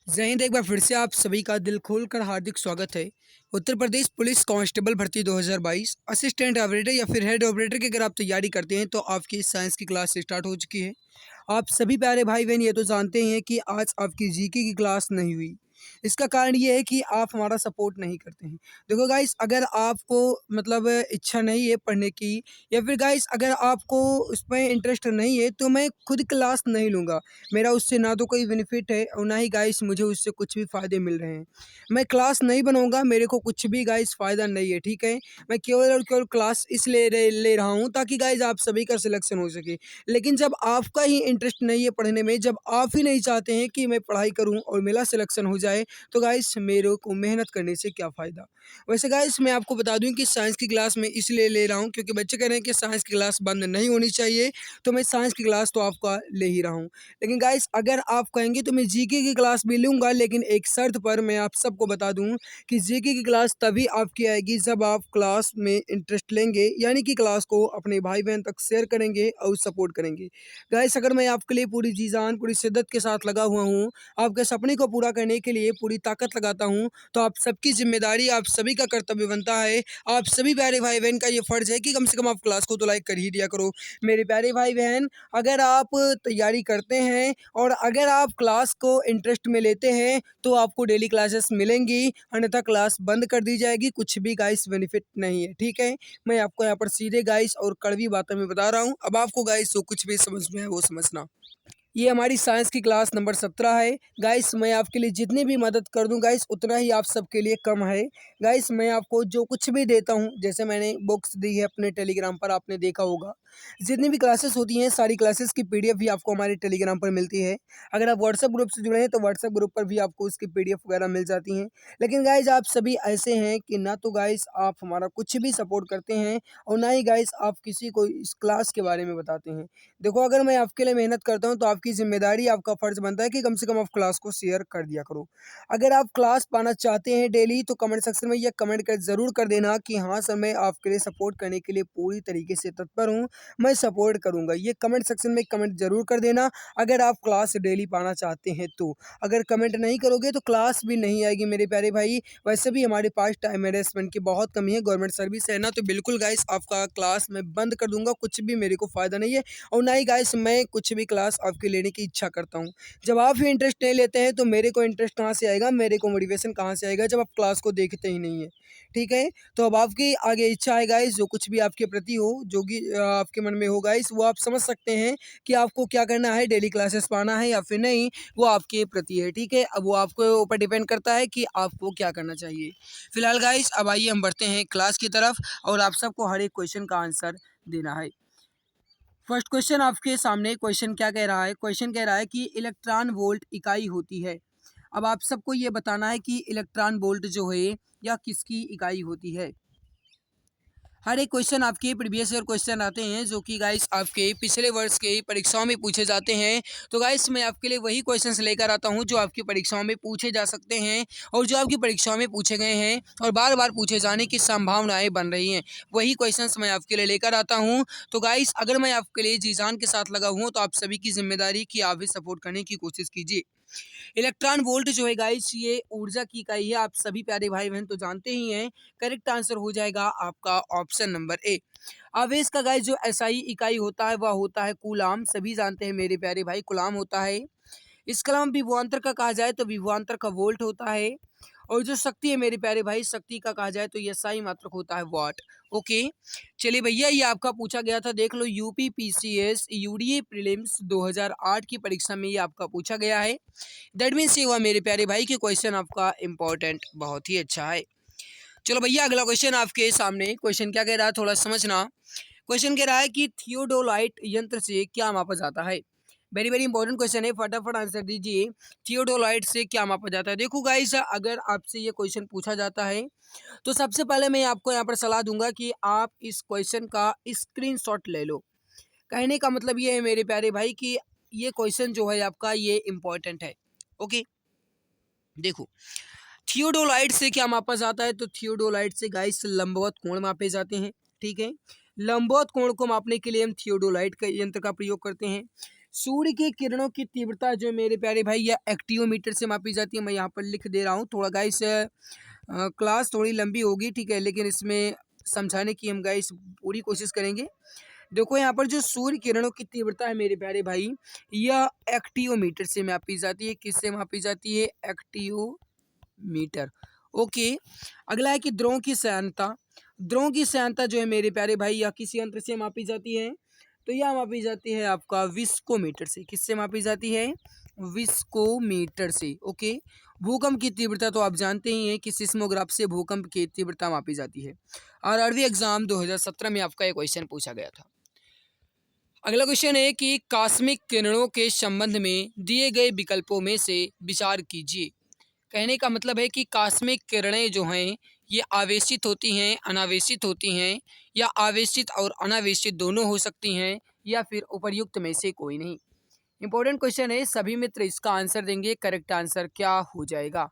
जय हिंद। एक बार फिर से आप सभी का दिल खोलकर हार्दिक स्वागत है। उत्तर प्रदेश पुलिस कांस्टेबल भर्ती 2022 असिस्टेंट ऑपरेटर या फिर हेड ऑपरेटर की अगर आप तैयारी करते हैं तो आपकी साइंस की क्लास स्टार्ट हो चुकी है। आप सभी प्यारे भाई बहन ये तो जानते हैं कि आज आपकी जीके की क्लास नहीं हुई। इसका कारण ये है कि आप हमारा सपोर्ट नहीं करते हैं। देखो गाइस, अगर आपको मतलब इच्छा नहीं है पढ़ने की, या फिर गाइस अगर आपको उसमें इंटरेस्ट नहीं है, तो मैं खुद क्लास नहीं लूँगा। मेरा उससे ना तो कोई बेनिफिट है और ना ही गाइस मुझे उससे कुछ भी फ़ायदे मिल रहे हैं। मैं क्लास नहीं बनाऊँगा, मेरे को कुछ भी गाइस फ़ायदा नहीं है, ठीक है? मैं केवल और केवल क्लास इसलिए ले रहा हूँ ताकि गाइस आप सभी का सिलेक्शन हो सके। लेकिन जब आपका ही इंटरेस्ट नहीं है पढ़ने में, जब आप ही नहीं चाहते हैं कि मैं पढ़ाई करूँ और मेरा सिलेक्शन हो जाए, तो गाइस मेरे को मेहनत करने से क्या फ़ायदा। वैसे गाइस मैं आपको बता दूं कि साइंस की क्लास मैं इसलिए ले रहा हूं क्योंकि बच्चे कह रहे हैं कि साइंस की क्लास बंद नहीं होनी चाहिए, तो मैं साइंस की क्लास तो आपका ले ही रहा हूं। लेकिन गाइस अगर आप कहेंगे तो मैं जीके की क्लास भी लूँगा, लेकिन एक शर्त पर। मैं आप सबको बता दूं कि जीके की क्लास तभी आपकी आएगी जब आप क्लास में इंटरेस्ट लेंगे, यानी कि क्लास को अपने भाई बहन तक शेयर करेंगे और सपोर्ट करेंगे। गाइस अगर मैं आपके लिए पूरी जी जान पूरी शिद्दत के साथ लगा हुआ हूँ, आपके सपने को पूरा करने के लिए पूरी ताकत लगाता हूँ, तो आप सबकी जिम्मेदारी, आप सभी का कर्तव्य बनता है, आप सभी प्यारे भाई बहन का ये फ़र्ज़ है कि कम से कम आप क्लास को तो लाइक कर ही दिया करो। मेरे प्यारे भाई बहन, अगर आप तैयारी करते हैं और अगर आप क्लास को इंटरेस्ट में लेते हैं, तो आपको डेली क्लासेस मिलेंगी, अन्यथा क्लास बंद कर दी जाएगी। कुछ भी गाइस बेनिफिट नहीं है, ठीक है? मैं आपको यहाँ पर सीधे गाइस और कड़वी बातों में बता रहा हूँ। अब आपको गाइस जो कुछ भी समझ में है वो समझना। ये हमारी साइंस की क्लास नंबर 17 है। गाइस मैं आपके लिए जितनी भी मदद कर दूं गाइस, उतना ही आप सबके लिए कम है। गाइस मैं आपको जो कुछ भी देता हूं, जैसे मैंने बुक्स दी है अपने टेलीग्राम पर, आपने देखा होगा। जितनी भी क्लासेस होती हैं, सारी क्लासेस की पीडीएफ भी आपको हमारे टेलीग्राम पर मिलती है। अगर आप व्हाट्सएप ग्रुप से जुड़े हैं तो व्हाट्सएप ग्रुप पर भी आपको उसकी पीडीएफ वगैरह मिल जाती हैं। लेकिन गाइस आप सभी ऐसे हैं कि ना तो गाइस आप हमारा कुछ भी सपोर्ट करते हैं और ना ही गाइस आप किसी को इस क्लास के बारे में बताते हैं। देखो, अगर मैं आपके लिए मेहनत करता हूँ तो आपकी ज़िम्मेदारी, आपका फ़र्ज़ बनता है कि कम से कम आप क्लास को शेयर कर दिया करो। अगर आप क्लास पाना चाहते हैं डेली, तो कमेंट सेक्शन में ये कमेंट कर ज़रूर कर देना कि हाँ सर, मैं आपके लिए सपोर्ट करने के लिए पूरी तरीके से तत्पर हूँ, मैं सपोर्ट करूँगा। ये कमेंट सेक्शन में कमेंट ज़रूर कर देना अगर आप क्लास डेली पाना चाहते हैं तो। अगर कमेंट नहीं करोगे तो क्लास भी नहीं आएगी मेरे प्यारे भाई। वैसे भी हमारे पास टाइम मैनेजमेंट की बहुत कमी है, गवर्नमेंट सर्विस है ना, तो बिल्कुल गाइस आपका क्लास मैं बंद कर दूँगा, कुछ भी मेरे को फ़ायदा नहीं है। और ना ही गाइस मैं कुछ भी क्लास आपकी लेने की इच्छा करता हूँ। जब आप ही इंटरेस्ट नहीं लेते हैं तो मेरे को इंटरेस्ट कहाँ से आएगा, मेरे को मोटिवेशन कहाँ से आएगा जब आप क्लास को देखते ही नहीं है, ठीक है? तो अब आपकी आगे इच्छा है गाइस, जो कुछ भी आपके प्रति हो, जो कि आपके मन में हो गाइस, वो आप समझ सकते हैं कि आपको क्या करना है, डेली क्लासेस पाना है या फिर नहीं, वो आपके प्रति है, ठीक है? अब वो आपके ऊपर डिपेंड करता है कि आपको क्या करना चाहिए। फिलहाल गाइस अब आइए हम बढ़ते हैं क्लास की तरफ और आप सबको हर एक क्वेश्चन का आंसर देना है। फर्स्ट क्वेश्चन आपके सामने, क्वेश्चन क्या कह रहा है? क्वेश्चन कह रहा है कि इलेक्ट्रॉन वोल्ट इकाई होती है। अब आप सबको ये बताना है कि इलेक्ट्रॉन वोल्ट जो है यह किसकी इकाई होती है। हर एक क्वेश्चन आपके प्रीवियस ईयर क्वेश्चन आते हैं जो कि गाइस आपके पिछले वर्ष के परीक्षाओं में पूछे जाते हैं। तो गाइस मैं आपके लिए वही क्वेश्चंस लेकर आता हूं जो आपकी परीक्षाओं में पूछे जा सकते हैं और जो आपकी परीक्षाओं में पूछे गए हैं और बार बार पूछे जाने की संभावनाएं बन रही हैं, वही क्वेश्चंस मैं आपके लिए लेकर आता हूँ। तो गाइस अगर मैं आपके लिए जी जान के साथ लगा हूँ, तो आप सभी की जिम्मेदारी कि आप भी सपोर्ट करने की कोशिश कीजिए। इलेक्ट्रॉन वोल्ट जो है गाइस, ये ऊर्जा की इकाई है, आप सभी प्यारे भाई बहन तो जानते ही हैं। करेक्ट आंसर हो जाएगा आपका ऑप्शन नंबर ए। आवेश का गाइस जो एसआई इकाई होता है वह होता है कूलाम, सभी जानते हैं मेरे प्यारे भाई, कूलाम होता है। इसके अलावा विभवांतर का कहा जाए तो विभवांतर का वोल्ट होता है। और जो शक्ति है मेरे प्यारे भाई, शक्ति का कहा जाए तो ये SI मात्रक होता है वाट। ओके, चलिए भैया ये आपका पूछा गया था, देख लो यूपी पीसीएस यूडीए प्रीलिम्स 2008 की परीक्षा में ये आपका पूछा गया है। दैट मीन्स ये हुआ मेरे प्यारे भाई कि क्वेश्चन आपका इंपॉर्टेंट बहुत ही अच्छा है। चलो भैया अगला क्वेश्चन आपके सामने, क्वेश्चन क्या कह रहा है थोड़ा समझना। क्वेश्चन कह रहा है कि थियोडोलाइट यंत्र से क्या मापा जाता है। वेरी वेरी इंपॉर्टेंट क्वेश्चन है, फटाफट आंसर दीजिए। थियोडोलाइट से क्या मापा जाता है। देखो गाइस अगर आपसे ये क्वेश्चन पूछा जाता है तो सबसे पहले मैं आपको यहाँ पर सलाह दूंगा कि आप इस क्वेश्चन का स्क्रीनशॉट ले लो। कहने का मतलब ये है मेरे प्यारे भाई कि ये क्वेश्चन जो है आपका ये इंपॉर्टेंट है। ओके, देखो थियोडोलाइट से क्या मापा जाता है, तो थियोडोलाइट से गाइस लंबवत कोण मापे जाते हैं, ठीक है। लंबवत कोण को मापने के लिए हम थियोडोलाइट का यंत्र का प्रयोग करते हैं। सूर्य की किरणों की तीव्रता जो मेरे प्यारे भाई यह एक्टियोमीटर से मापी जाती है। मैं यहाँ पर लिख दे रहा हूँ थोड़ा गाइस, क्लास थोड़ी लंबी होगी, ठीक है, लेकिन इसमें समझाने की हम गाइस पूरी कोशिश करेंगे। देखो यहाँ पर जो सूर्य किरणों की तीव्रता है मेरे प्यारे भाई, यह एक्टियोमीटर से मापी जाती है। किससे मापी जाती है? एक्टियोमीटर। ओके, अगला है कि द्रव्यों की श्यानता। द्रव्यों की श्यानता जो है मेरे प्यारे भाई यह किस यंत्र से मापी जाती है? तो यह मापी जाती है आपका विस्कोमीटर से। किससे मापी जाती है? विस्कोमीटर से। ओके, भूकंप की तीव्रता तो आप जानते ही हैं कि सिस्मोग्राफ से भूकंप की तीव्रता मापी जाती है। और आरवी एग्जाम 2017 में आपका एक क्वेश्चन पूछा गया था। अगला क्वेश्चन है कि कॉस्मिक किरणों के संबंध में दिए गए विकल्पों में से विचार कीजिए। कहने का मतलब है कि कॉस्मिक किरणें जो हैं ये आवेशित होती हैं, अनावेशित होती हैं, या आवेशित और अनावेशित दोनों हो सकती हैं, या फिर उपर्युक्त में से कोई नहीं। इंपॉर्टेंट क्वेश्चन है, सभी मित्र इसका आंसर देंगे। करेक्ट आंसर क्या हो जाएगा?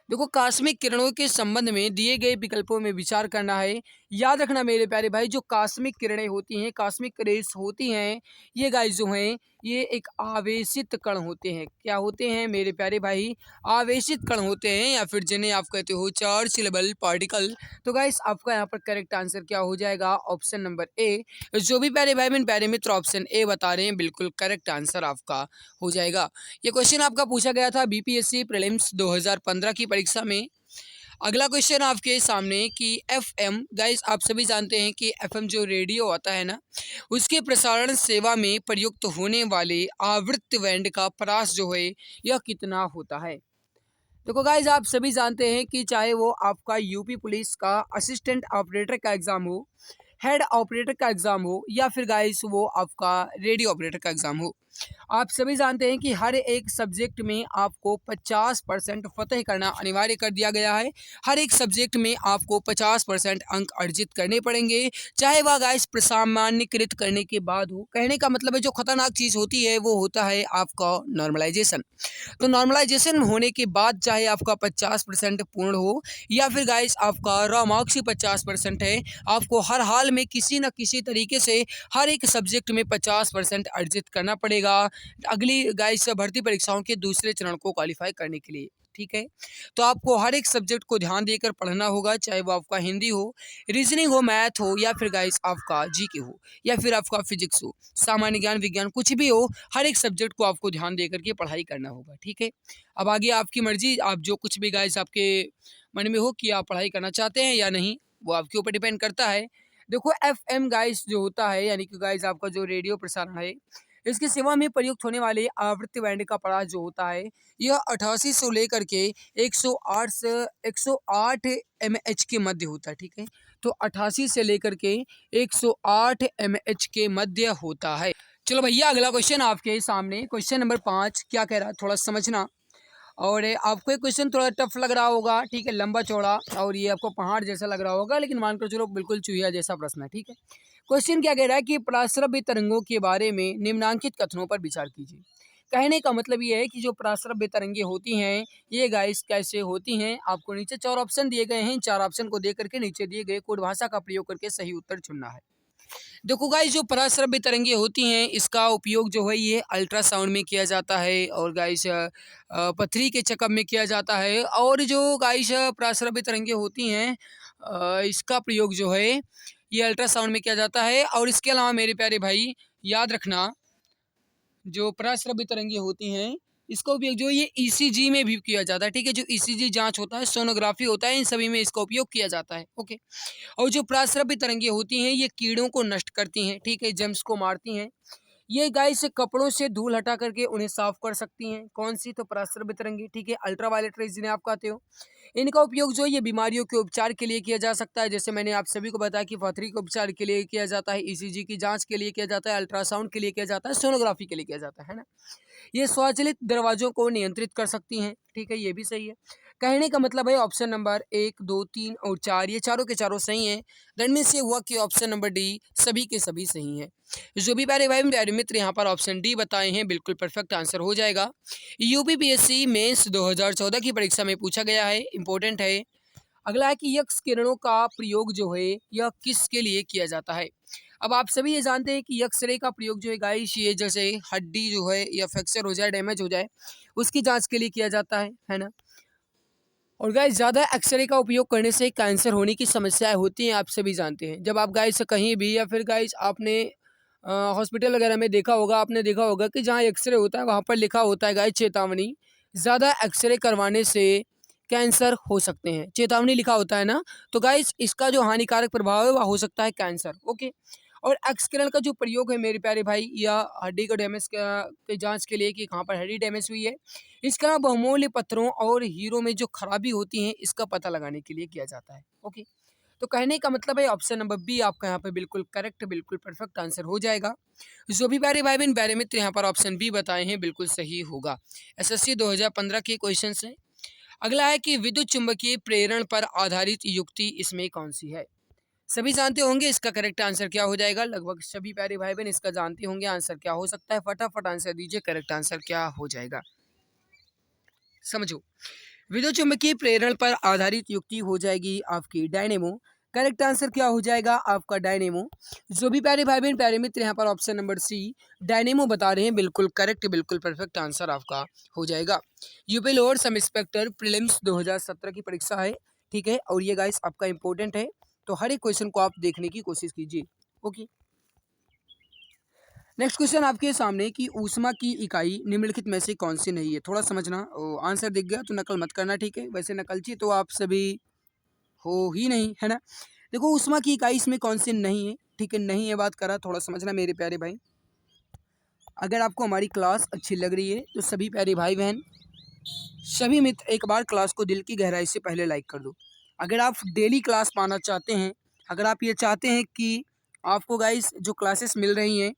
देखो, कॉस्मिक किरणों के संबंध में दिए गए विकल्पों में विचार करना है। याद रखना मेरे प्यारे भाई, जो कॉस्मिक किरणें होती हैं, कॉस्मिक रेस होती हैं, ये गाइस जो हैं ये एक आवेशित कण होते हैं। क्या होते हैं मेरे प्यारे भाई? आवेशित कण होते हैं, या फिर जिन्हें आप कहते हो चार्जबल पार्टिकल। तो गाइस आपका यहाँ पर करेक्ट आंसर क्या हो जाएगा? Option number A. जो भी प्यारे भाई बहन प्यारे मित्र ऑप्शन ए बता रहे हैं, बिल्कुल करेक्ट आंसर आपका हो जाएगा। ये क्वेश्चन आपका पूछा गया था बीपीएससी प्रीलिम्स 2015 की परीक्षा में। अगला क्वेश्चन आपके सामने कि एफएम, गाइस आप सभी जानते हैं कि एफएम जो रेडियो आता है ना, उसके प्रसारण सेवा में प्रयुक्त होने वाले आवृत्ति बैंड का परास जो है यह कितना होता है? देखो गाइस आप सभी जानते हैं कि चाहे वो आपका यूपी पुलिस का असिस्टेंट ऑपरेटर का एग्जाम हो, हेड ऑपरेटर का एग्जाम हो, या फिर गाइस वो आपका रेडियो ऑपरेटर का एग्जाम हो, आप सभी जानते हैं कि हर एक सब्जेक्ट में आपको 50% फतह करना अनिवार्य कर दिया गया है। हर एक सब्जेक्ट में आपको 50% अंक अर्जित करने पड़ेंगे, चाहे वह गाइस प्रसामान्यकृत करने के बाद हो। कहने का मतलब है जो खतरनाक चीज़ होती है वो होता है आपका नॉर्मलाइजेशन। तो नॉर्मलाइजेशन होने के बाद चाहे आपका 50% पूर्ण हो, या फिर गाइस आपका रॉ मार्क्स ही 50% है, आपको हर हाल में किसी न किसी तरीके से हर एक सब्जेक्ट में 50% अर्जित करना पड़ेगा अगली गाइस भर्ती परीक्षाओं के दूसरे चरण को क्वालिफाई करने के लिए। ठीक है, तो आपको हर एक सब्जेक्ट को ध्यान देकर पढ़ना होगा, चाहे वो आपका हिंदी हो, रीजनिंग हो, मैथ हो, या फिर गाइस आपका जीके हो, या फिर आपका फिजिक्स हो, सामान्य ज्ञान, विज्ञान, कुछ भी हो, हर एक सब्जेक्ट को आपको ध्यान देकर के पढ़ाई करना होगा। ठीक है, अब आगे आपकी मर्जी, आप जो कुछ भी गाइस आपके मन में हो कि आप पढ़ाई करना चाहते हैं या नहीं, वो आपके ऊपर डिपेंड करता है। देखो एफएम गाइस जो होता है, यानी कि गाइस आपका जो रेडियो प्रसारण है, इसकी सेवा में प्रयुक्त होने वाले आवृत्ति बैंड का परास जो होता है यह 88 से लेकर के 108 एमएच के मध्य होता है। ठीक है, तो 88 से लेकर के 108 एमएच के मध्य होता है। चलो भैया अगला क्वेश्चन आपके सामने, क्वेश्चन नंबर 5 क्या कह रहा है थोड़ा समझना। और आपको ये क्वेश्चन थोड़ा टफ लग रहा होगा, ठीक है, लंबा चौड़ा, और ये आपको पहाड़ जैसा लग रहा होगा, लेकिन मानकर चलो बिल्कुल चूहिया जैसा प्रश्न है। ठीक है, क्वेश्चन क्या कह रहा है कि पराश्रव्य तरंगों के बारे में निम्नांकित कथनों पर विचार कीजिए। कहने का मतलब ये है कि जो पराश्रव्य तरंगे होती हैं ये गाइस कैसे होती हैं। आपको नीचे 4 ऑप्शन दिए गए हैं, 4 ऑप्शन को दे करके नीचे दिए गए कोड भाषा का प्रयोग करके सही उत्तर चुनना है। देखो गाइस जो पराश्रव्य तरंगे होती हैं इसका उपयोग जो है ये अल्ट्रासाउंड में किया जाता है, और गाइस पथरी के चेकअप में किया जाता है। और जो गाइस पराश्रव्य तरंगे होती हैं इसका प्रयोग जो है ये अल्ट्रासाउंड में किया जाता है। और इसके अलावा मेरे प्यारे भाई याद रखना, जो पराश्रव्य तरंगे होती हैं इसका उपयोग जो ये ईसीजी में भी किया जाता है। ठीक है, जो ईसीजी जांच होता है, सोनोग्राफी होता है, इन सभी में इसका उपयोग किया जाता है। ओके, और जो पराश्रव्य तरंगे होती हैं ये कीड़ों को नष्ट करती हैं, ठीक है, जर्म्स को मारती हैं। ये गाइस कपड़ों से धूल हटा करके उन्हें साफ कर सकती हैं। कौन सी? तो पराश्रव्य तरंगे। ठीक है, अल्ट्रावायलेट रेज जिन्हें आप कहते हो, इनका उपयोग जो है ये बीमारियों के उपचार के लिए किया जा सकता है। जैसे मैंने आप सभी को बताया कि पथरी के उपचार के लिए किया जाता है, ईसीजी की जांच के लिए किया जाता है, अल्ट्रासाउंड के लिए किया जाता है, सोनोग्राफी के लिए किया जाता है ना। ये स्वचालित दरवाजों को नियंत्रित कर सकती हैं। ठीक है, ये भी सही है। कहने का मतलब है ऑप्शन नंबर 1, 2, 3 और 4 ये चारों के चारों सही हैं। दैट मीन्स ये हुआ कि ऑप्शन नंबर डी सभी के सभी सही हैं। जो भी प्यारे भाई प्यारे मित्र यहाँ पर ऑप्शन डी बताए हैं बिल्कुल परफेक्ट आंसर हो जाएगा। यूपीपीएससी मेंस 2014 की परीक्षा में पूछा गया है, इंपॉर्टेंट है। अगला है कि यक्स किरणों का प्रयोग जो है यह किसके लिए किया जाता है। अब आप सभी ये जानते हैं कि एक्सरे का प्रयोग जो है गाइस, ये जैसे हड्डी जो है या फ्रैक्चर हो जाए, डैमेज हो जाए, उसकी जांच के लिए किया जाता है ना। और गाइस ज़्यादा एक्सरे का उपयोग करने से कैंसर होने की समस्याएं होती हैं, आप सभी जानते हैं। जब आप गाइस कहीं भी या फिर गाइस आपने हॉस्पिटल वगैरह में देखा होगा, आपने देखा होगा कि जहाँ एक्सरे होता है वहाँ पर लिखा होता है गाइस चेतावनी, ज़्यादा एक्सरे करवाने से कैंसर हो सकते हैं, चेतावनी लिखा होता है ना। तो गाइस इसका जो हानिकारक प्रभाव है वह हो सकता है कैंसर। ओके। और एक्स किरण का जो प्रयोग है मेरे प्यारे भाई, या हड्डी को डैमेज की जांच के लिए कि कहाँ पर हड्डी डैमेज हुई है, इसका बहुमूल्य पत्थरों और हीरो में जो खराबी होती है इसका पता लगाने के लिए किया जाता है। ओके। तो कहने का मतलब है ऑप्शन नंबर बी आपका यहाँ पे बिल्कुल करेक्ट, बिल्कुल परफेक्ट आंसर हो जाएगा। जो भी प्यारे भाई बहन प्यारे मित्र यहाँ पर ऑप्शन बी बताए हैं बिल्कुल सही होगा। एसएससी 2015 के क्वेश्चन है। अगला है कि विद्युत चुंबकीय प्रेरण पर आधारित युक्ति इसमें कौन सी है। सभी जानते होंगे इसका करेक्ट आंसर क्या हो जाएगा, लगभग सभी प्यारे भाई बहन इसका जानते होंगे आंसर क्या हो सकता है। फटाफट आंसर दीजिए, करेक्ट आंसर क्या हो जाएगा, समझो। विद्युत चुंबकीय प्रेरण पर आधारित युक्ति हो जाएगी आपकी डायनेमो। करेक्ट आंसर क्या हो जाएगा आपका डायनेमो। जो भी प्यारे भाई बहन प्यारे मित्र यहाँ पर ऑप्शन नंबर सी डायनेमो बता रहे हैं, बिल्कुल करेक्ट, बिल्कुल परफेक्ट आंसर आपका हो जाएगा। UP lower sub inspector prelims 2017 की परीक्षा है, ठीक है, और ये गाइस आपका इंपॉर्टेंट है, तो हर एक क्वेश्चन को आप देखने की कोशिश कीजिए। ओके। नेक्स्ट क्वेश्चन आपके सामने कि ऊष्मा की इकाई निम्नलिखित में से कौन सी नहीं है। थोड़ा समझना, आंसर दिख गया तो नकल मत करना, ठीक है। वैसे नकलची तो आप सभी हो ही नहीं, है ना। देखो ऊष्मा की इकाई इसमें कौन सी नहीं है, ठीक है, नहीं है बात करा, थोड़ा समझना मेरे प्यारे भाई। अगर आपको हमारी क्लास अच्छी लग रही है तो सभी प्यारे भाई बहन, सभी मित्र एक बार क्लास को दिल की गहराई से पहले लाइक कर दो। अगर आप डेली क्लास पाना चाहते हैं, अगर आप ये चाहते हैं कि आपको गाइस जो क्लासेस मिल रही हैं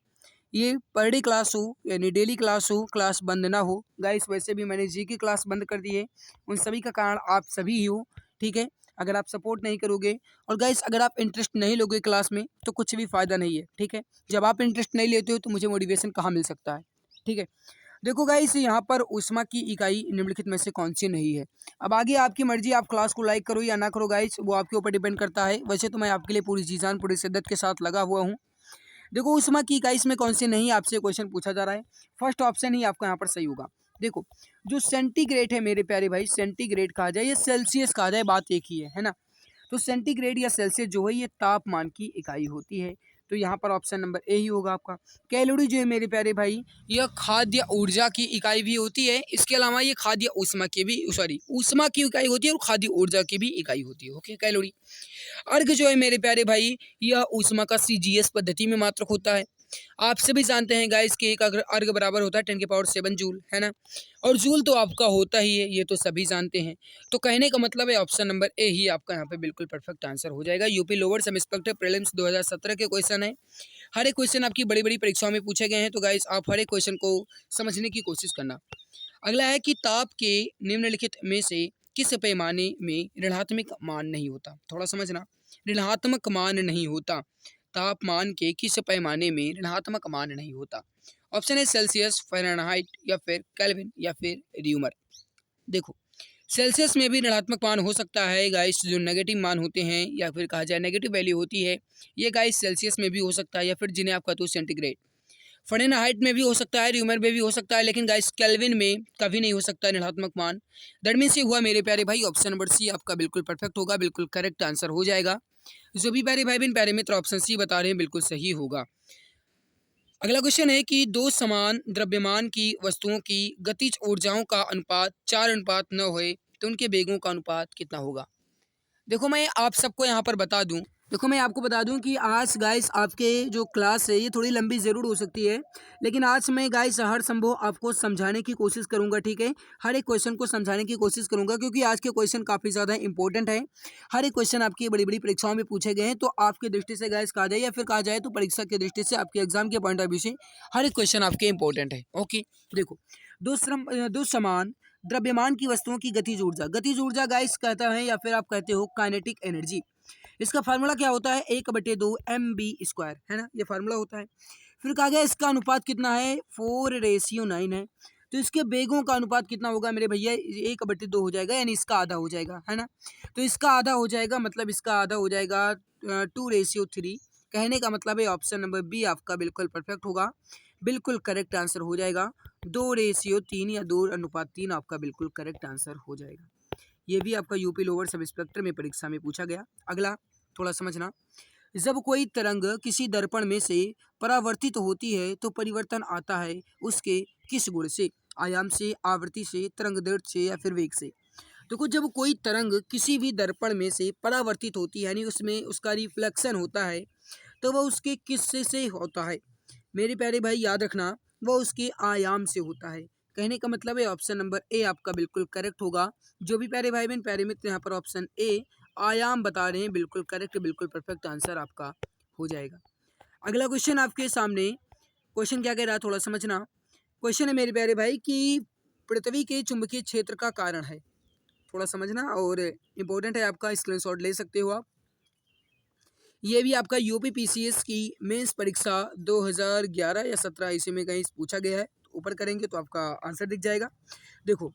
ये पर डे क्लास हो, यानी डेली क्लास हो, क्लास बंद ना हो। गाइस वैसे भी मैंने जी की क्लास बंद कर दी है, उन सभी का कारण आप सभी ही हो, ठीक है। अगर आप सपोर्ट नहीं करोगे और गाइस अगर आप इंटरेस्ट नहीं लोगे क्लास में तो कुछ भी फ़ायदा नहीं है, ठीक है। जब आप इंटरेस्ट नहीं लेते हो तो मुझे मोटिवेशन कहाँ मिल सकता है, ठीक है। देखो गाइस यहाँ पर ऊष्मा की इकाई निम्नलिखित में से कौन सी नहीं है। अब आगे आपकी मर्जी, आप क्लास को लाइक करो या ना करो गाइस, वो आपके ऊपर डिपेंड करता है। वैसे तो मैं आपके लिए पूरी जी जान पूरी शिद्दत के साथ लगा हुआ हूँ। देखो ऊष्मा की इकाई इसमें कौन सी नहीं, आपसे क्वेश्चन पूछा जा रहा है। फर्स्ट ऑप्शन ही आपका यहाँ पर सही होगा। देखो जो सेंटीग्रेड है मेरे प्यारे भाई, सेंटीग्रेड कहा जाए या सेल्सियस कहा जाए, बात एक ही है ना। तो सेंटीग्रेड या सेल्सियस जो है ये तापमान की इकाई होती है, तो यहाँ पर ऑप्शन नंबर ए ही होगा आपका। कैलोरी जो है मेरे प्यारे भाई यह खाद्य ऊर्जा की इकाई भी होती है, इसके अलावा ये खाद्य ऊष्मा की भी, सॉरी ऊष्मा की इकाई होती है और खाद्य ऊर्जा की भी इकाई होती है। Okay, calorie. अर्घ जो है मेरे प्यारे भाई यह ऊष्मा का सीजीएस पद्धति में मात्रक होता है। आप सभी जानते हैं गाइस कि एक अर्घ बराबर होता है 10⁻⁷ जूल, है ना। और जूल तो आपका होता ही है, ये तो सभी जानते हैं। तो कहने का मतलब है ऑप्शन नंबर ए ही आपका यहाँ पे बिल्कुल परफेक्ट आंसर हो जाएगा। UP lower sub inspector prelims 2017 के क्वेश्चन है। हर एक क्वेश्चन आपकी बड़ी बड़ी परीक्षाओं में पूछे गए हैं, तो गाइस आप हर एक क्वेश्चन को समझने की कोशिश करना। अगला है कि ताप के निम्नलिखित में से किस पैमाने में ऋणात्मक मान नहीं होता। थोड़ा समझना, ऋणात्मक मान नहीं होता, तापमान के किस पैमाने में ऋणात्मक मान नहीं होता। ऑप्शन है सेल्सियस, फ़ारेनहाइट या फिर केल्विन या फिर र्यूमर। देखो सेल्सियस में भी ऋणात्मक मान हो सकता है गाइस, जो नेगेटिव मान होते हैं या फिर कहा जाए नेगेटिव वैल्यू होती है, ये गाइस सेल्सियस में भी हो सकता है, या फिर जिन्हें आप कहते हो सेंटीग्रेड। फ़ारेनहाइट में भी हो सकता है, र्यूमर में भी हो सकता है, लेकिन गाइस केल्विन में कभी नहीं हो सकता ऋणात्मक मान। दरमियान से हुआ मेरे प्यारे भाई ऑप्शन नंबर सी आपका बिल्कुल परफेक्ट होगा, बिल्कुल करेक्ट आंसर हो जाएगा। जो भी प्यारे भाई बहन प्यारे मित्र ऑप्शन सी बता रहे हैं बिल्कुल सही होगा। अगला क्वेश्चन है कि दो समान द्रव्यमान की वस्तुओं की गतिज ऊर्जाओं का अनुपात 4:9 है, तो उनके वेगों का अनुपात कितना होगा। देखो मैं आप सबको यहाँ पर बता दूं, देखो मैं आपको बता दूं कि आज गाइस आपके जो क्लास है ये थोड़ी लंबी ज़रूर हो सकती है, लेकिन आज मैं गाइस हर संभव आपको समझाने की कोशिश करूंगा, ठीक है। हर एक क्वेश्चन को समझाने की कोशिश करूंगा क्योंकि आज के क्वेश्चन काफ़ी ज़्यादा इंपॉर्टेंट है। हर एक क्वेश्चन आपकी बड़ी बड़ी परीक्षाओं में पूछे गए हैं, तो आपकी दृष्टि से गाइस कहा जाए या फिर कहा जाए तो परीक्षा की दृष्टि से आपके एग्जाम के पॉइंट ऑफ व्यू से हर एक क्वेश्चन आपके इंपॉर्टेंट है। ओके। देखो दो समान द्रव्यमान की वस्तुओं की गतिज ऊर्जा गाइस कहता है या फिर आप कहते हो काइनेटिक एनर्जी। इसका फार्मूला क्या होता है, 1/2 mv², है ना, ये फार्मूला होता है। फिर कहा गया इसका अनुपात कितना है, 4:9 है। तो इसके वेगों का अनुपात कितना होगा मेरे भैया, 1/2 हो जाएगा, यानी इसका आधा हो जाएगा, है ना। तो इसका आधा हो जाएगा, मतलब इसका आधा हो जाएगा 2:3। कहने का मतलब है ऑप्शन नंबर बी आपका बिल्कुल परफेक्ट होगा, बिल्कुल करेक्ट आंसर हो जाएगा। 2:3 या 2:3 आपका बिल्कुल करेक्ट आंसर हो जाएगा। ये भी आपका यूपी लोअर सब इंस्पेक्टर में परीक्षा में पूछा गया। अगला थोड़ा समझना, जब कोई तरंग किसी दर्पण में से परावर्तित होती है तो परिवर्तन आता है उसके किस गुण से? आयाम से, आवृत्ति से, तरंग दैर्ध्य से या फिर वेग से? देखो, जब कोई तरंग किसी भी दर्पण में से परावर्तित होती है यानी उसमें उसका रिफ्लेक्शन होता है तो वह उसके किस से होता है? मेरे प्यारे भाई याद रखना, वह उसके आयाम से होता है। कहने का मतलब है ऑप्शन नंबर ए आपका बिल्कुल करेक्ट होगा। जो भी प्यारे भाई बहन प्यारे मित्र यहाँ पर ऑप्शन ए आयाम बता रहे हैं, बिल्कुल करेक्ट, बिल्कुल परफेक्ट आंसर आपका हो जाएगा। अगला क्वेश्चन आपके सामने, क्वेश्चन क्या कह रहा है थोड़ा समझना। क्वेश्चन है मेरे प्यारे भाई कि पृथ्वी के चुंबकीय क्षेत्र का कारण है, थोड़ा समझना और इम्पोर्टेंट है, आपका स्क्रीनशॉट ले सकते हो आप। ये भी आपका यूपी पीसीएस की मेंस परीक्षा 2011 या 17 इसी में कहीं पूछा गया है। ऊपर करेंगे तो आपका आंसर दिख जाएगा। देखो,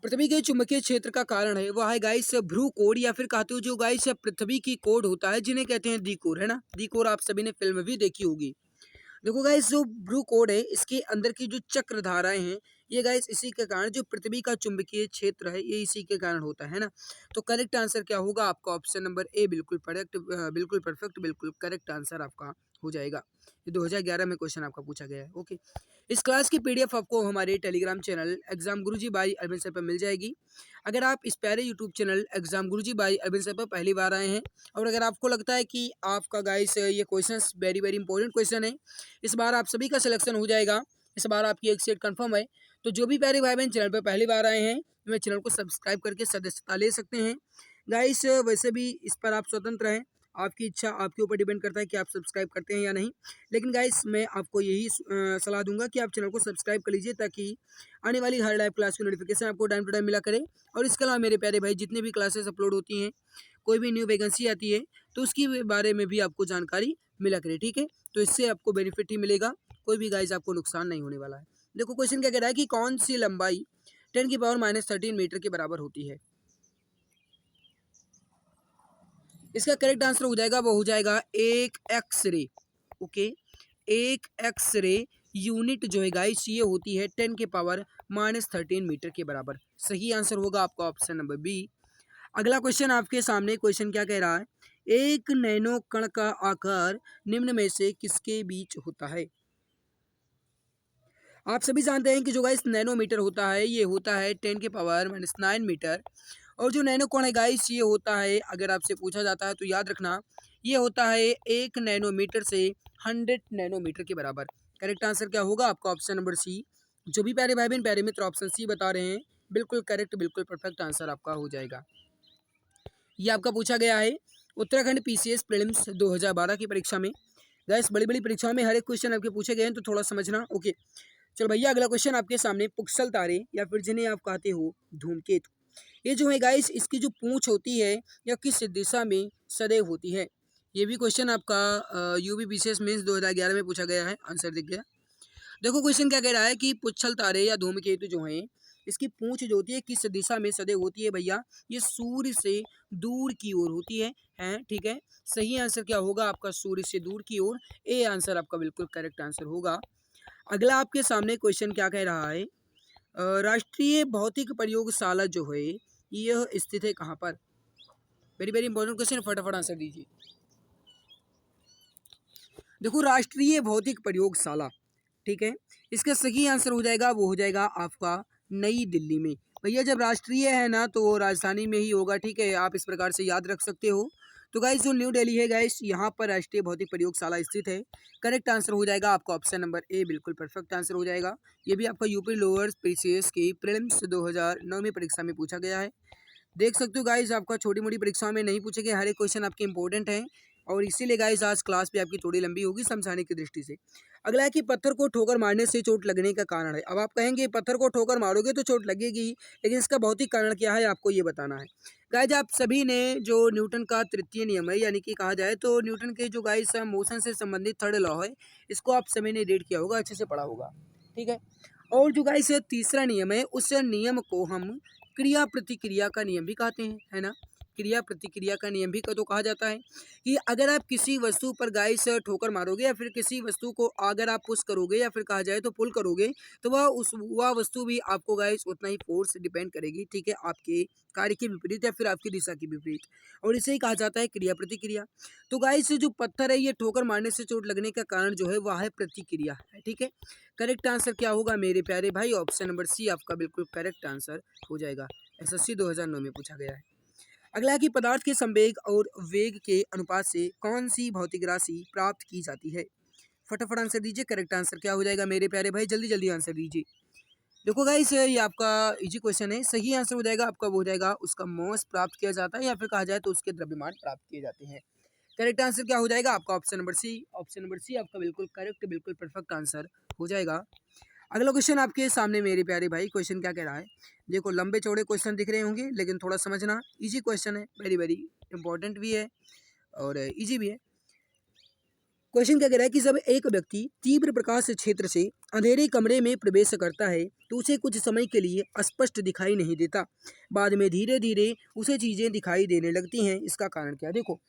पृथ्वी के चुंबकीय क्षेत्र का कारण है वह है गाइस ध्रुव कोड, या फिर कहते हो जो गाइस पृथ्वी की कोड होता है जिन्हें कहते हैं दी कोर, है ना। दी कोर आप सभी ने फिल्म भी देखी होगी। देखो गाइस, जो ब्लू कोड है इसके अंदर की जो चक्र धाराएं हैं ये गाइस इसी के कारण, जो पृथ्वी का चुंबकीय क्षेत्र है ये इसी के कारण होता है ना। तो करेक्ट आंसर क्या होगा आपका? ऑप्शन नंबर ए बिल्कुल करेक्ट, बिल्कुल परफेक्ट, बिल्कुल करेक्ट आंसर आपका हो जाएगा। ये 2011 में क्वेश्चन आपका पूछा गया है। ओके, इस क्लास की पीडीएफ आपको हमारे Telegram channel exam Guruji by Arvind sir पर मिल जाएगी। अगर आप इस प्यारे YouTube channel exam Guruji by Arvind sir पर पहली बार आए हैं और अगर आपको लगता है कि आपका गाइस ये questions very very important question है, इस बार आप सभी का सिलेक्शन हो जाएगा, इस बार आपकी एक सीट कंफर्म है, तो जो भी प्यारे भाई बहन चैनल पर पहली बार आए हैं वे चैनल को सब्सक्राइब करके सदस्यता ले सकते हैं। गाइस वैसे भी इस पर आप स्वतंत्र हैं, आपकी इच्छा आपके ऊपर डिपेंड करता है कि आप सब्सक्राइब करते हैं या नहीं। लेकिन गाइस मैं आपको यही सलाह दूंगा कि आप चैनल को सब्सक्राइब कर लीजिए ताकि आने वाली हर लाइव क्लास की नोटिफिकेशन आपको टाइम टू टाइम मिला करे। और इसके अलावा मेरे प्यारे भाई जितने भी क्लासेस अपलोड होती हैं, कोई भी न्यू वैकेंसी आती है तो उसकी बारे में भी आपको जानकारी मिला करे, ठीक है। तो इससे आपको बेनिफिट ही मिलेगा, कोई भी गाइस आपको नुकसान नहीं होने वाला है। देखो क्वेश्चन क्या कह रहा है कि कौन सी लंबाई 10⁻³ मीटर के बराबर होती है? इसका करेक्ट आंसर हो जाएगा, वो हो जाएगा एक एक्सरे। ओके, एक एक्सरे यूनिट जो है गाइस ये होती है 10⁻³ मीटर के बराबर। सही आंसर होगा आपका ऑप्शन नंबर बी। अगला क्वेश्चन आपके सामने, क्वेश्चन क्या कह रहा है, एक नैनो कण का आकार निम्न में से किसके बीच होता है? आप सभी जानते हैं कि जो गाइस नैनोमीटर होता है ये होता है 10⁻⁹ मीटर। और जो नैनो कण है गाइस ये होता है, अगर आपसे पूछा जाता है तो याद रखना, ये होता है 1 नैनोमीटर से 100 नैनोमीटर के बराबर। करेक्ट आंसर क्या होगा आपका? Option number C. जो भी प्यारे भाई बहन प्यारे मित्र ऑप्शन सी बता रहे हैं, बिल्कुल करेक्ट, बिल्कुल परफेक्ट आंसर आपका हो जाएगा। ये आपका पूछा गया है उत्तराखंड पीसीएस प्रीलिम्स 2012 की परीक्षा में। गैस बड़ी बड़ी परीक्षाओं में हर एक क्वेश्चन आपके पूछे गए हैं तो थोड़ा समझना। ओके, चलो भैया अगला क्वेश्चन आपके सामने, पुक्सल तारे या फिर जिन्हें आप कहते हो धूमकेतु, ये जो है गाइस इसकी जो पूंछ होती है या किस दिशा में सदैव होती है? ये भी क्वेश्चन आपका यूपी पीसीएस मेंस 2011 में पूछा गया है, आंसर दिख गया। देखो क्वेश्चन क्या कह रहा है कि पुच्छल तारे या धूमकेतु जो हैं इसकी पूंछ जो होती है किस दिशा में सदैव होती है भैया? ये सूर्य से दूर की ओर होती है, हैं ठीक है। सही आंसर क्या होगा आपका? सूर्य से दूर की ओर, ए आंसर आपका बिल्कुल करेक्ट आंसर होगा। अगला आपके सामने क्वेश्चन क्या कह रहा है, राष्ट्रीय भौतिक प्रयोगशाला जो है यह स्थित है कहाँ पर? वेरी वेरी इंपॉर्टेंट क्वेश्चन, फटाफट आंसर दीजिए। देखो, राष्ट्रीय भौतिक प्रयोगशाला, ठीक है, इसका सही आंसर हो जाएगा, वो हो जाएगा आपका नई दिल्ली में। भैया जब राष्ट्रीय है ना तो राजधानी में ही होगा, ठीक है, आप इस प्रकार से याद रख सकते हो। तो गाइस जो न्यू दिल्ली है गाइस यहाँ पर राष्ट्रीय भौतिक प्रयोगशाला स्थित है। करेक्ट आंसर हो जाएगा आपका ऑप्शन नंबर ए, बिल्कुल परफेक्ट आंसर हो जाएगा। ये भी आपका यूपी लोअर पीसीएस की प्रीलिम्स 2009 में परीक्षा में पूछा गया है। देख सकते हो गाइस आपका छोटी मोटी परीक्षाओं में नहीं पूछे गए, हर एक क्वेश्चन आपके इंपॉर्टेंट हैं और इसीलिए गाइस आज क्लास भी आपकी थोड़ी लंबी होगी समझाने की दृष्टि से। अगला है कि पत्थर को ठोकर मारने से चोट लगने का कारण है। अब आप कहेंगे पत्थर को ठोकर मारोगे तो चोट लगेगी ही, लेकिन इसका भौतिक कारण क्या है आपको ये बताना है। गाइस आप सभी ने जो न्यूटन का तृतीय नियम है, यानी कि कहा जाए तो न्यूटन के जो गाइस मोशन से संबंधित थर्ड लॉ है, इसको आप सभी ने रीड किया होगा, अच्छे से पढ़ा होगा, ठीक है। और जो गाइस तीसरा नियम है उस नियम को हम क्रिया प्रतिक्रिया का नियम भी कहते हैं, है ना। क्रिया प्रतिक्रिया का नियम भी तो कहा जाता है कि अगर आप किसी वस्तु पर गाइस ठोकर मारोगे या फिर किसी वस्तु को अगर आप पुश करोगे या फिर कहा जाए तो पुल करोगे, तो वह वस्तु भी आपको गाइस उतना ही फोर्स डिपेंड करेगी, ठीक है, आपके कार्य के विपरीत या फिर आपकी दिशा के विपरीत, और इसे ही कहा जाता है क्रिया प्रतिक्रिया। तो गाइस जो पत्थर है ये ठोकर मारने से चोट लगने का कारण जो है वह है प्रतिक्रिया है, ठीक है। करेक्ट आंसर क्या होगा मेरे प्यारे भाई? ऑप्शन नंबर सी आपका बिल्कुल करेक्ट आंसर हो जाएगा। एसएससी 2009 में पूछा गया है। अगला है कि पदार्थ के संवेग और वेग के अनुपात से कौन सी भौतिक राशि प्राप्त की जाती है? फटाफट आंसर दीजिए। करेक्ट आंसर क्या हो जाएगा मेरे प्यारे भाई? जल्दी जल्दी आंसर दीजिए। देखो गाइस ये आपका इजी क्वेश्चन है। सही आंसर हो जाएगा आपका, वो हो जाएगा उसका मॉस प्राप्त किया जाता है या फिर कहा जाए तो उसके द्रव्यमान प्राप्त किए जाते हैं। करेक्ट आंसर क्या हो जाएगा आपका? Option number C. Option number C आपका बिल्कुल करेक्ट, बिल्कुल परफेक्ट आंसर हो जाएगा। अगला क्वेश्चन आपके सामने मेरे प्यारे भाई, क्वेश्चन क्या कह रहा है? देखो लंबे चौड़े क्वेश्चन दिख रहे होंगे लेकिन थोड़ा समझना, इजी क्वेश्चन है, वेरी वेरी इंपॉर्टेंट भी है और इजी भी है। क्वेश्चन क्या कह रहा है कि जब एक व्यक्ति तीव्र प्रकाश क्षेत्र से अंधेरे कमरे में प्रवेश करता है तो उसे कुछ समय के लिए स्पष्ट दिखाई नहीं देता, बाद में धीरे धीरे उसे चीजें दिखाई देने लगती हैं, इसका कारण क्या है? देखो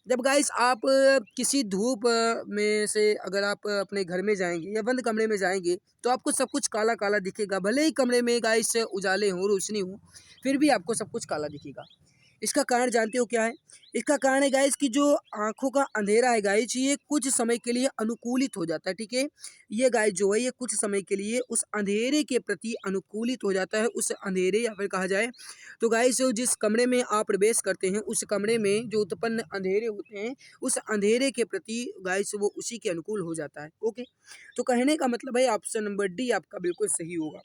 जब गाइस आप किसी धूप में से अगर आप अपने घर में जाएंगे या बंद कमरे में जाएंगे तो आपको सब कुछ काला काला दिखेगा, भले ही कमरे में गाइस उजाले हो, रोशनी हो, फिर भी आपको सब कुछ काला दिखेगा। इसका कारण जानते हो क्या है? इसका कारण है गाइस कि जो आंखों का अंधेरा है गाइस ये कुछ समय के लिए अनुकूलित हो जाता है, ठीक है। ये गाइस जो है ये कुछ समय के लिए उस अंधेरे के प्रति अनुकूलित हो जाता है, उस अंधेरे या फिर कहा जाए तो गाइस जिस कमरे में आप प्रवेश करते हैं उस कमरे में जो उत्पन्न अंधेरे होते हैं उस अंधेरे के प्रति गाइस वो उसी के अनुकूल हो जाता है। ओके, तो कहने का मतलब है ऑप्शन नंबर डी आपका बिल्कुल सही होगा।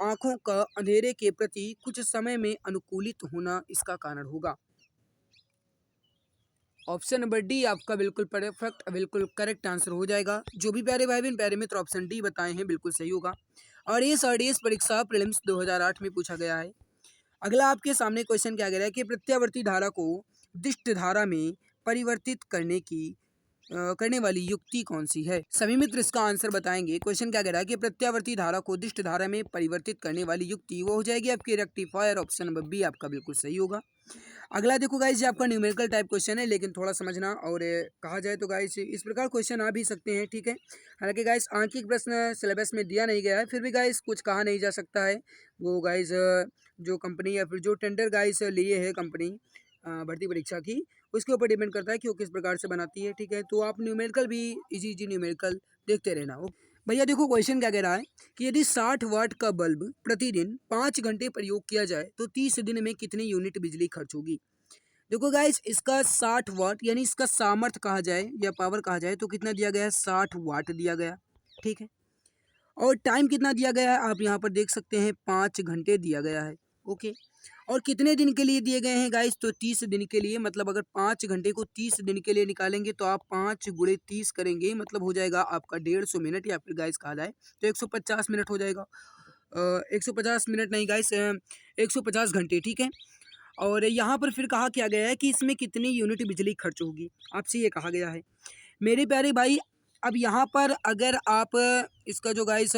आंखों का अंधेरे के प्रति कुछ समय में अनुकूलित होना इसका कारण होगा। ऑप्शन नंबर डी आपका बिल्कुल परफेक्ट, बिल्कुल करेक्ट आंसर हो जाएगा। जो भी प्यारे भाई बहन प्यारे मित्र ऑप्शन डी बताए हैं बिल्कुल सही होगा। और ये आरडीएस परीक्षा प्रीलिम्स 2008 में पूछा गया है। अगला आपके सामने क्वेश्चन क्या कह रहा है कि प्रत्यावर्ती धारा को दिष्ट धारा में परिवर्तित करने वाली युक्ति कौन सी है? सभी मित्र इसका आंसर बताएंगे। क्वेश्चन क्या कह रहा है कि प्रत्यावर्ती धारा को दिष्ट धारा में परिवर्तित करने वाली युक्ति वो हो जाएगी आपकी रेक्टिफायर। ऑप्शन नंबर बी आपका बिल्कुल सही होगा। अगला देखो गाइस ये आपका न्यूमेरिकल टाइप क्वेश्चन है लेकिन थोड़ा समझना, और कहा जाए तो गाइस इस प्रकार क्वेश्चन आ भी सकते हैं, ठीक है। हालांकि गाइस आंखिक प्रश्न सिलेबस में दिया नहीं गया है, फिर भी गाइस कुछ कहा नहीं जा सकता है। वो गाइस जो कंपनी या फिर जो टेंडर गाइस लिए है कंपनी भर्ती परीक्षा की, उसके ऊपर डिपेंड करता है कि वो किस प्रकार से बनाती है, ठीक है। तो आप न्यूमेरिकल भी इजी इजी न्यूमेरिकल देखते रहना हो। भैया देखो क्वेश्चन क्या कह रहा है कि यदि 60 वाट का बल्ब प्रतिदिन 5 घंटे प्रयोग किया जाए तो 30 दिन में कितनी यूनिट बिजली खर्च होगी? देखो गाइस इसका 60 वाट यानी इसका सामर्थ्य कहा जाए या पावर कहा जाए तो कितना दिया गया है? 60 वाट दिया गया, ठीक है। और टाइम कितना दिया गया है आप यहाँ पर देख सकते हैं, 5 घंटे दिया गया है। ओके, और कितने दिन के लिए दिए गए हैं गाइस? तो 30 दिन के लिए। मतलब अगर 5 घंटे को 30 दिन के लिए निकालेंगे तो आप 5 गुणे 30 करेंगे, मतलब हो जाएगा आपका 150 मिनट या फिर गाइस कहा जाए तो 150 मिनट हो जाएगा। 150 मिनट नहीं गाइस, 150 घंटे, ठीक है। और यहाँ पर फिर कहा क्या गया है कि इसमें कितनी यूनिट बिजली खर्च होगी, आपसे ये कहा गया है मेरे प्यारे भाई। अब यहाँ पर अगर आप इसका जो गाइस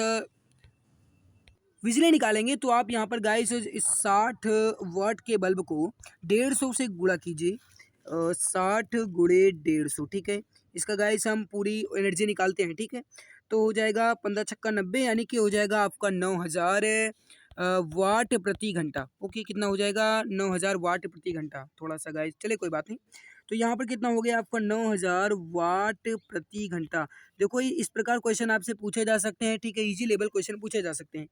बिजली निकालेंगे तो आप यहाँ पर गाइस इस 60 वाट के बल्ब को 150 से गुणा कीजिए, 60 गुणे 150, ठीक है। इसका गाइस हम पूरी एनर्जी निकालते हैं, ठीक है। तो हो जाएगा 15 छक्का 90 यानी कि हो जाएगा आपका 9000 वाट प्रति घंटा। ओके, कितना हो जाएगा? 9000 वाट प्रति घंटा। थोड़ा सा गाइस चले कोई बात नहीं। तो यहाँ पर कितना हो गया आपका? 9000 वाट प्रति घंटा। देखो ये इस प्रकार क्वेश्चन आपसे पूछे जा सकते हैं, ठीक है, इजी लेवल क्वेश्चन पूछे जा सकते हैं।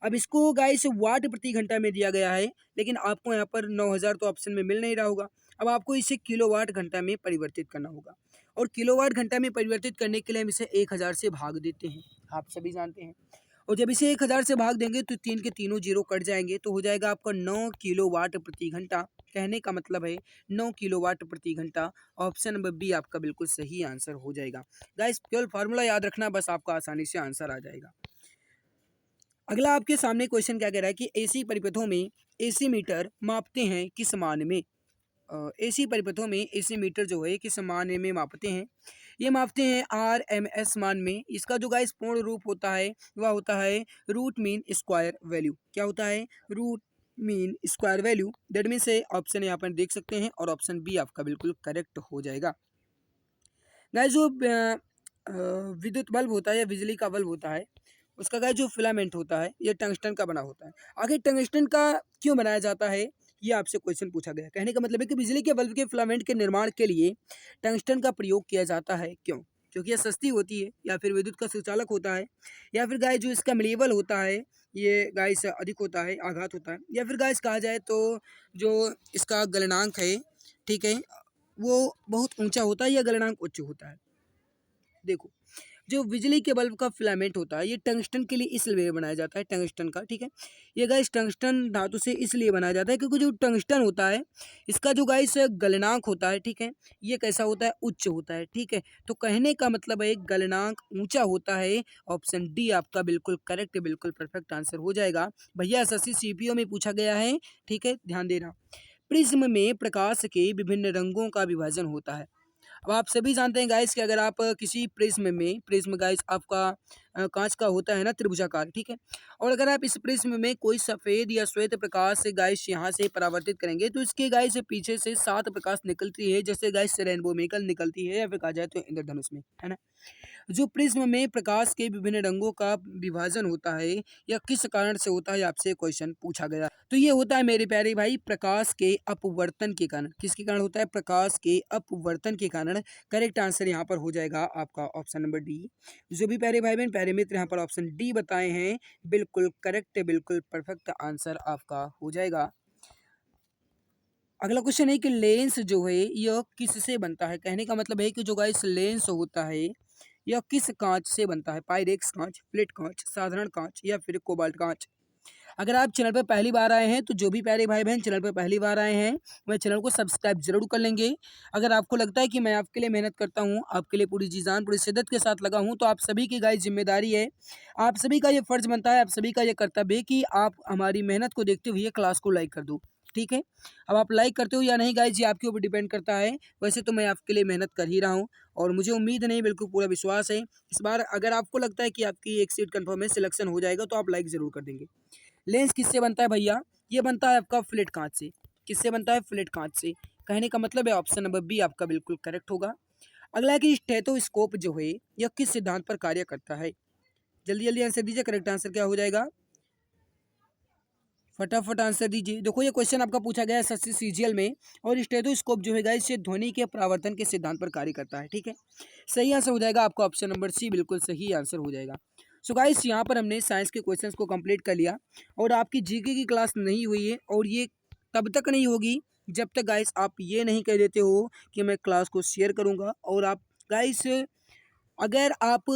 अब इसको गाइस वाट प्रति घंटा में दिया गया है लेकिन आपको यहाँ पर 9000 तो ऑप्शन में मिल नहीं रहा होगा। अब आपको इसे किलोवाट घंटा में परिवर्तित करना होगा, और किलोवाट घंटा में परिवर्तित करने के लिए हम इसे 1000 से भाग देते हैं, आप सभी जानते हैं। और जब इसे 1000 से भाग देंगे तो तीन के तीनों जीरो कट जाएंगे, तो हो जाएगा आपका 9 किलोवाट प्रति घंटा। कहने का मतलब है 9 किलोवाट प्रति घंटा। ऑप्शन नंबर बी आपका बिल्कुल सही आंसर हो जाएगा। गाइस केवल फार्मूला याद रखना, बस आपका आसानी से आंसर आ जाएगा। अगला आपके सामने क्वेश्चन क्या कह रहा है कि एसी परिपथों में एसी मीटर मापते हैं किस मान में? एसी परिपथों में एसी मीटर जो है किस मान में मापते हैं? ये मापते हैं RMS मान में। इसका जो गाइस पूर्ण रूप होता है वह होता है रूट मीन स्क्वायर वैल्यू। क्या होता है? Root mean square value, that means option यहाँ पर देख सकते हैं और ऑप्शन बी आपका बिल्कुल करेक्ट हो जाएगा। गाइस जो विद्युत बल्ब होता है या बिजली का बल्ब होता है, उसका गाइस जो फिलामेंट होता है ये टंगस्टन का बना होता है। आखिर टंगस्टन का क्यों बनाया जाता है, ये आपसे क्वेश्चन पूछा गया है। कहने का मतलब है कि बिजली के बल्ब के फिलामेंट के निर्माण के लिए टंगस्टन का प्रयोग किया जाता है। क्यों? क्योंकि ये सस्ती होती है, या फिर विद्युत का सुचालक होता है, या फिर गाइस जो इसका मिलेबल होता है ये गाइस अधिक होता है, आघात होता है, या फिर गाइस कहा जाए तो जो इसका गलनांक है, ठीक है, वो बहुत ऊंचा होता है या गलनांक उच्च होता है। देखो, जो बिजली के बल्ब का फिलामेंट होता है ये टंगस्टन के लिए इसलिए बनाया जाता है, टंगस्टन का, ठीक है। ये गाइस टंगस्टन धातु से इसलिए बनाया जाता है क्योंकि जो टंगस्टन होता है इसका जो गाइस गलनांक होता है, ठीक है, ये कैसा होता है, उच्च होता है, ठीक है। तो कहने का मतलब है गलनांक ऊंचा होता है। ऑप्शन डी आपका बिल्कुल करेक्ट, बिल्कुल परफेक्ट आंसर हो जाएगा। भैया एसएससी सीपीओ में पूछा गया है, ठीक है, ध्यान देना। प्रिज्म में प्रकाश के विभिन्न रंगों का विभाजन होता है। अब आप सभी जानते हैं गाइस कि अगर आप किसी प्रिज्म गाइस आपका कांच का होता है ना, त्रिभुजाकार, ठीक है, और अगर आप इस प्रिज्म में कोई सफेद या श्वेत प्रकाश से गाइस यहाँ से परावर्तित करेंगे तो इसके गाइस पीछे से 7 प्रकाश निकलती है, जैसे गाइस रेनबो में निकलती है, या फिर कहा जाए तो इंद्रधनुष में, है ना। जो प्रिज्म में प्रकाश के विभिन्न रंगों का विभाजन होता है या किस कारण से होता है, आपसे क्वेश्चन पूछा गया। तो ये होता है मेरे प्यारे भाई प्रकाश के अपवर्तन के कारण। किसके कारण होता है? प्रकाश के अपवर्तन के कारण। करेक्ट आंसर यहाँ पर हो जाएगा आपका ऑप्शन नंबर डी। जो भी प्यारे भाई बहन प्यारे मित्र यहाँ पर ऑप्शन डी बताए हैं बिल्कुल करेक्ट, बिल्कुल परफेक्ट आंसर आपका हो जाएगा। अगला क्वेश्चन है कि लेंस जो है यह किससे बनता है। कहने का मतलब है कि जो गाइस लेंस होता है यह किस कांच से बनता है? पायरेक्स कांच, फ्लिट कांच, साधारण कांच, या फिर कोबाल्ट कांच। अगर आप चैनल पर पहली बार आए हैं तो जो भी प्यारे भाई बहन चैनल पर पहली बार आए हैं वह चैनल को सब्सक्राइब जरूर कर लेंगे। अगर आपको लगता है कि मैं आपके लिए मेहनत करता हूं, आपके लिए पूरी जी जान पूरी शिद्दत के साथ लगा हूं, तो आप सभी की गाइस जिम्मेदारी है, आप सभी का ये फर्ज बनता है, आप सभी का ये कर्तव्य है कि आप हमारी मेहनत को देखते हुए क्लास को लाइक कर दो, ठीक है। अब आप लाइक करते हो या नहीं गाइस, ये आपके ऊपर डिपेंड करता है। वैसे तो मैं आपके लिए मेहनत कर ही रहा हूँ और मुझे उम्मीद नहीं बल्कि पूरा विश्वास है इस बार अगर आपको लगता है कि आपकी एक सीट कन्फर्म है, सिलेक्शन हो जाएगा, तो आप लाइक ज़रूर कर देंगे। लेंस किससे बनता है भैया? ये बनता है आपका फ्लैट कांच से। किससे बनता है? फ्लैट कांच से। कहने का मतलब है ऑप्शन नंबर बी आपका बिल्कुल करेक्ट होगा। अगला है कि स्टेथोस्कोप जो है यह किस सिद्धांत पर कार्य करता है? जल्दी जल्दी आंसर दीजिए, करेक्ट आंसर क्या हो जाएगा? फटाफट आंसर दीजिए। देखो ये क्वेश्चन आपका पूछा गया है एसएससी सीजीएल में, और स्टेथोस्कोप जो है गाइस ये ध्वनि के परावर्तन के सिद्धांत पर कार्य करता है, ठीक है। सही आंसर हो जाएगा आपका ऑप्शन नंबर सी, बिल्कुल सही आंसर हो जाएगा। सो गाइस यहाँ पर हमने साइंस के क्वेश्चंस को कंप्लीट कर लिया, और आपकी जीके की क्लास नहीं हुई है, और ये तब तक नहीं होगी जब तक गाइस आप ये नहीं कह देते हो कि मैं क्लास को शेयर करूँगा। और आप गाइस अगर आप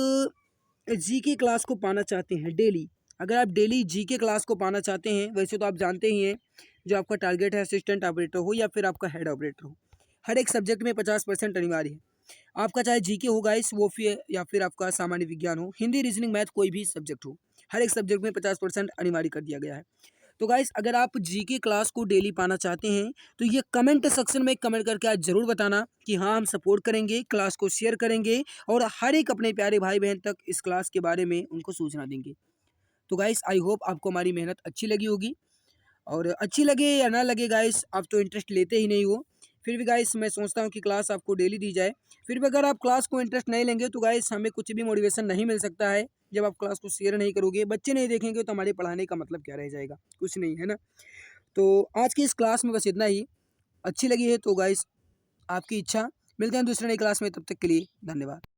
जीके क्लास को पाना चाहते हैं डेली, अगर आप डेली जीके क्लास को पाना चाहते हैं, वैसे तो आप जानते ही हैं जो आपका टारगेट है असिस्टेंट ऑपरेटर हो या फिर आपका हेड ऑपरेटर हो, हर एक सब्जेक्ट में 50% अनिवार्य है। आपका चाहे जीके हो गाइस वो फिर या फिर आपका सामान्य विज्ञान हो, हिंदी, रीजनिंग, मैथ, कोई भी सब्जेक्ट हो, हर एक सब्जेक्ट में 50% अनिवार्य कर दिया गया है। तो गाइस अगर आप जीके क्लास को डेली पाना चाहते हैं तो ये कमेंट सेक्शन में कमेंट करके आज ज़रूर बताना कि हाँ हम सपोर्ट करेंगे, क्लास को शेयर करेंगे और हर एक अपने प्यारे भाई बहन तक इस क्लास के बारे में उनको सूचना देंगे। तो गाइस आई होप आपको हमारी मेहनत अच्छी लगी होगी, और अच्छी लगे या ना लगे गाइस आप तो इंटरेस्ट लेते ही नहीं हो, फिर भी गाइस मैं सोचता हूँ कि क्लास आपको डेली दी जाए। फिर भी अगर आप क्लास को इंटरेस्ट नहीं लेंगे तो गाइस हमें कुछ भी मोटिवेशन नहीं मिल सकता है। जब आप क्लास को शेयर नहीं करोगे, बच्चे नहीं देखेंगे, तो हमारे पढ़ाने का मतलब क्या रह जाएगा? कुछ नहीं, है ना। तो आज की इस क्लास में बस इतना ही। अच्छी लगी है तो गाइस आपकी इच्छा, मिलते हैं दूसरे नई क्लास में, तब तक के लिए धन्यवाद।